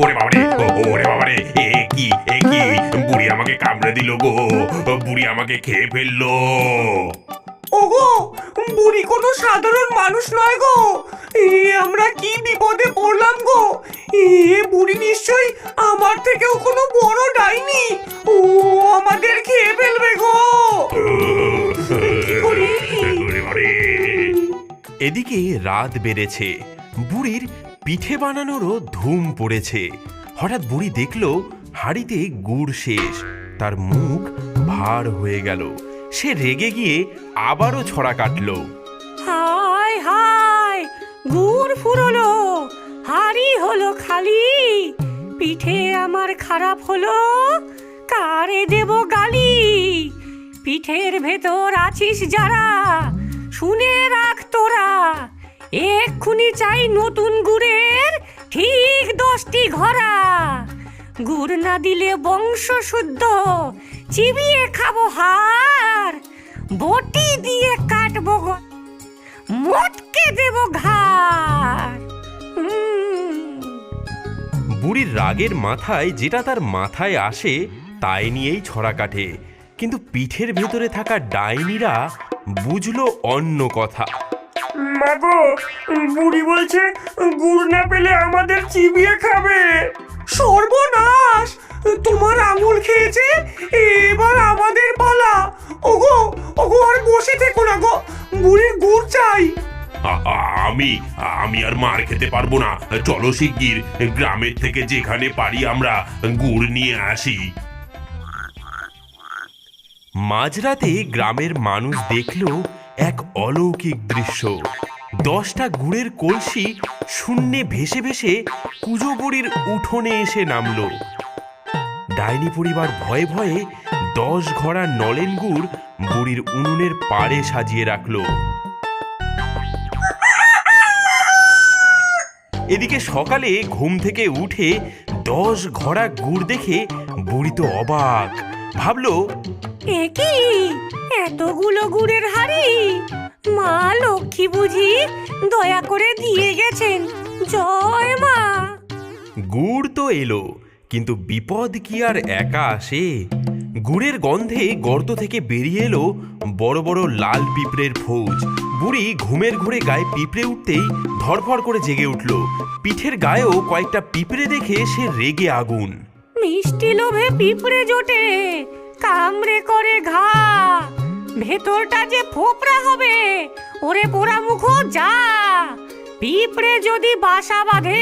ওরে বাবারে, ওরে বাবারে, এ কি বুড়ি আমাকে কামড়ে দিল গো, বুড়ি আমাকে খেয়ে ফেললো। ওগো, বুড়ি কোনো সাধারণ মানুষ নয় গো। আমরা কি বিপদে পড়লাম গো। বুড়ি নিশ্চয়ই আমার থেকেও কোনো বড় ডাইনি। ও আমাদের খেয়ে ফেলবে গো। কি করি? এদিকে রাত বেড়েছে, বুড়ির পিঠে বানানোরও ধুম পড়েছে। হঠাৎ বুড়ি দেখল হাঁড়িতে গুড় শেষ, তার মুখ ভার হয়ে গেল। সে রেগে গিয়ে আবারও ছড়া কাটলো। হায় হায়, গুড় ফুরলো, হাড়ি হলো খালি, পিঠে আমার খারাপ হলো, কারে দেব গালি? পিঠের ভেতর আছিস যারা, শুনে রাখ তোরা, এক্ষুনি চাই নতুন গুড়ের ঠিক 10টি ঘরা। গুড় না দিলে বংশ শুদ্ধ, চিবিয়ে খাবো হার, বটি দিয়ে কাটবো মোটকে দেব ঘাড়। বুড়ির রাগের মাথায় যেটা তার মাথায় আসে তাই নিয়েই ছড়া কাটে, কিন্তু পিঠের ভেতরে থাকা ডাইনিরা বুঝলো অন্য কথা। মাগো, বুড়ি বলছে গুড় না পেলে আমাদের চিবিয়ে খাবে। সর্বনাশ, তোমার আঙুল খেয়েছে, এবার আমাদের পালা। ওগো ওগো, আর বসে থেকো না গো, বুড়ির গুড় চাই। আমি আর মার খেতে পারবো না, চলো শিগগির গ্রামের থেকে যেখানে পারি আমরা গুড় নিয়ে আসি। মাঝরাতে গ্রামের মানুষ দেখল এক অলৌকিক দৃশ্য। 10টা গুড়ের কলসি শূন্যে ভেসে ভেসে কুজো বুড়ির উঠোনে এসে নামলো। ডাইনি পরিবার ভয়ে ভয়ে 10 ঘড়া নলেন গুড় বুড়ির উনুনের পাড়ে সাজিয়ে রাখলো। এদিকে সকালে ঘুম থেকে উঠে 10 ঘড়া গুড় দেখে বুড়ি তো অবাক, ভাবলো, এ কি এতগুলো গুড়ের হাড়ি? মা লক্ষ্মী বুঝি দয়া করে দিয়ে গেছেন, জয় মা। গুড় তো এলো, কিন্তু বিপদ কি আর একা আসে? গুড়ের গন্ধে গর্ত থেকে বেরিয়ে এলো বড় বড় লাল পিঁপড়ের ফৌজ। বুড়ি ঘুমের ঘোরে গায়ে পিঁপড়ে উঠতেই ধড়ফড় করে জেগে উঠল। পিঠের গায়েও কয়েকটা পিঁপড়ে দেখে সে রেগে আগুন। মিষ্টি লোভে পিঁপড়ে জোটে, কামড়ে করে ঘা, ভেতরটা যে ফোপড়া হবে, ওরে পোড়া মুখো যা। পিঁপড়ে যদি বাসা বাঁধে